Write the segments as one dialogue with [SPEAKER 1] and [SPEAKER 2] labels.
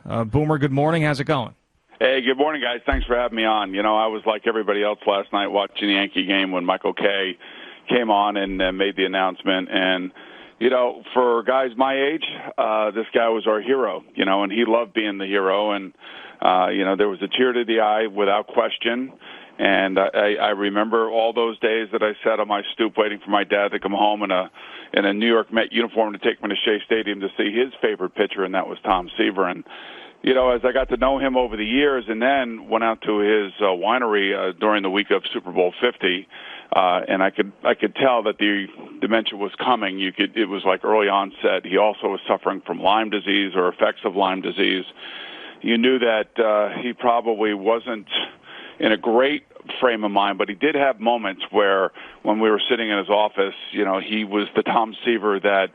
[SPEAKER 1] Boomer, good morning. How's it going?
[SPEAKER 2] Hey, good morning, guys. Thanks for having me on. You know, I was like everybody else last night watching the Yankee game when Michael Kay came on and made the announcement. And, you know, for guys my age, this guy was our hero, you know, and he loved being the hero. And, you know, there was a tear to the eye without question. And I remember all those days that I sat on my stoop waiting for my dad to come home in a New York Met uniform to take me to Shea Stadium to see his favorite pitcher, and that was Tom Seaver. And, you know, as I got to know him over the years and then went out to his winery during the week of Super Bowl 50, and I could tell that the dementia was coming. It was like early onset. He also was suffering from Lyme disease or effects of Lyme disease. You knew that he probably wasn't in a great frame of mind, but he did have moments where when we were sitting in his office, you know, he was the Tom Seaver that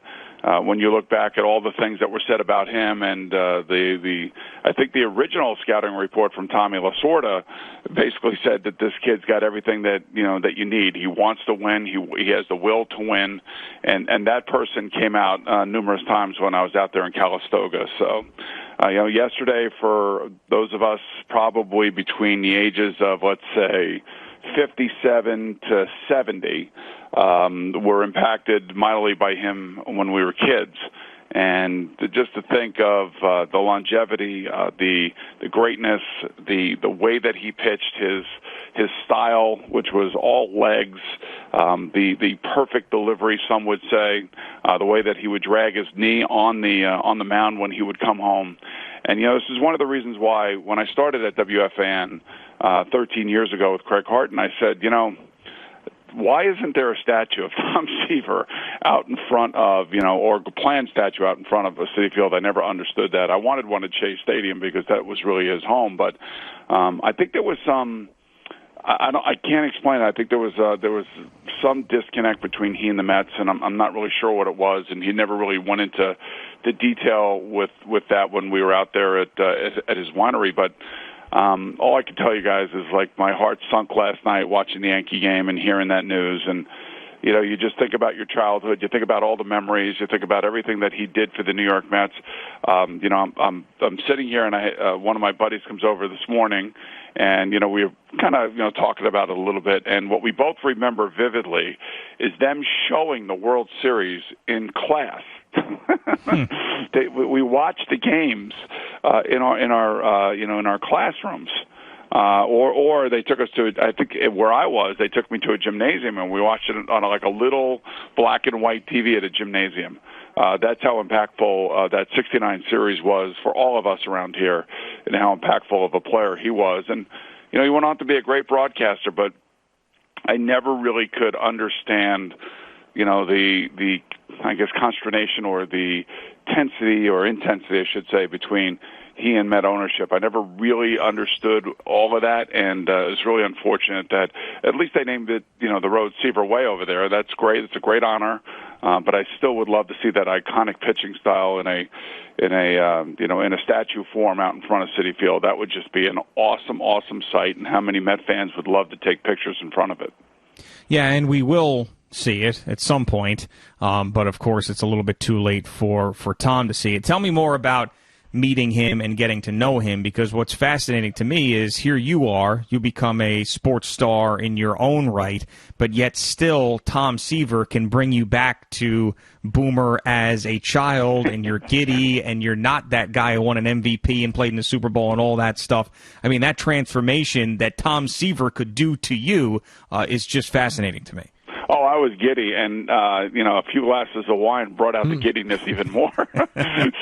[SPEAKER 2] when you look back at all the things that were said about him and I think the original scouting report from Tommy Lasorda basically said that this kid's got everything that, you know, that you need. He wants to win. He has the will to win. And that person came out numerous times when I was out there in Calistoga. So, you know, yesterday for those of us probably between the ages of, let's say, 57 to 70, were impacted mightily by him when we were kids. And just to think of the longevity, the greatness, the way that he pitched his style, which was all legs, the perfect delivery, some would say, the way that he would drag his knee on the mound when he would come home. And, you know, this is one of the reasons why when I started at WFAN 13 years ago with Craig Harton, I said, you know, why isn't there a statue of Tom Seaver out in front of, you know, or a planned statue out in front of a Citi Field? I never understood that. I wanted one at Shea Stadium because that was really his home. But I think there was some, I can't explain it. I think there was some disconnect between he and the Mets, and I'm not really sure what it was. And he never really went into the detail with that when we were out there at his winery. But all I can tell you guys is like my heart sunk last night watching the Yankee game and hearing that news. And, you know, you just think about your childhood. You think about all the memories. You think about everything that he did for the New York Mets. You know, I'm sitting here and one of my buddies comes over this morning and, you know, we were kind of, you know, talking about it a little bit. And what we both remember vividly is them showing the World Series in class. We watched the games in our classrooms, or they took us to, I think where I was, they took me to a gymnasium and we watched it on like a little black and white TV at a gymnasium. That's how impactful that 69 series was for all of us around here, and how impactful of a player he was. And you know, he went on to be a great broadcaster, but I never really could understand, you know, the I guess consternation or the intensity, I should say, between he and Met ownership. I never really understood all of that, and it's really unfortunate that at least they named it, you know, the road Seaver Way over there. That's great. It's a great honor, but I still would love to see that iconic pitching style in a statue form out in front of Citi Field. That would just be an awesome sight, and how many Met fans would love to take pictures in front of it.
[SPEAKER 1] Yeah, and we will see it at some point, but of course it's a little bit too late for Tom to see it. Tell me more about meeting him and getting to know him, because what's fascinating to me is here you are, you become a sports star in your own right, but yet still Tom Seaver can bring you back to Boomer as a child, and you're giddy, and you're not that guy who won an MVP and played in the Super Bowl and all that stuff. I mean, that transformation that Tom Seaver could do to you is just fascinating to me.
[SPEAKER 2] Oh, I was giddy, and you know, a few glasses of wine brought out the giddiness even more.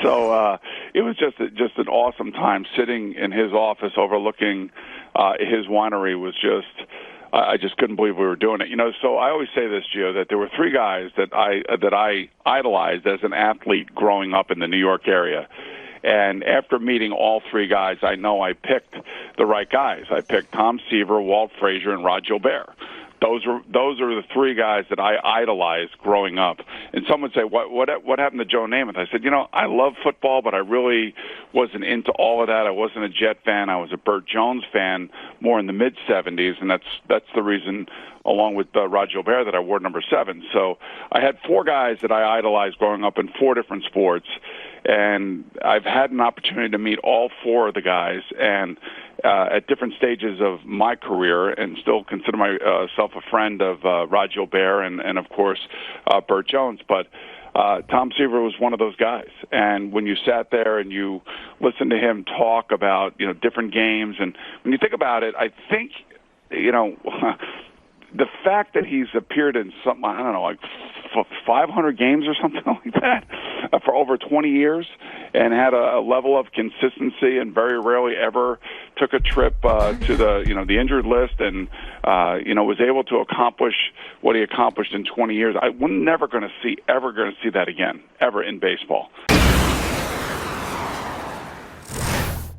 [SPEAKER 2] So it was just an awesome time sitting in his office overlooking his winery. Was just I just couldn't believe we were doing it. You know, so I always say this, Gio, that there were three guys that I idolized as an athlete growing up in the New York area. And after meeting all three guys, I know I picked the right guys. I picked Tom Seaver, Walt Frazier, and Rod Gilbert. Those are the three guys that I idolized growing up. And some would say, what happened to Joe Namath? I said, you know, I love football, but I really wasn't into all of that. I wasn't a Jet fan. I was a Burt Jones fan more in the mid-'70s, and that's the reason, along with Rod Gilbert, that I wore number 7. So I had four guys that I idolized growing up in four different sports. And I've had an opportunity to meet all four of the guys, and at different stages of my career, and still consider myself a friend of Rod Gilbert and of course, Burt Jones. But Tom Seaver was one of those guys. And when you sat there and you listened to him talk about, different games, and when you think about it, I think, the fact that he's appeared in something, I don't know, like 500 games or something like that for over 20 years and had a level of consistency and very rarely ever took a trip to the injured list and, was able to accomplish what he accomplished in 20 years. I'm never going to see that again, ever in baseball.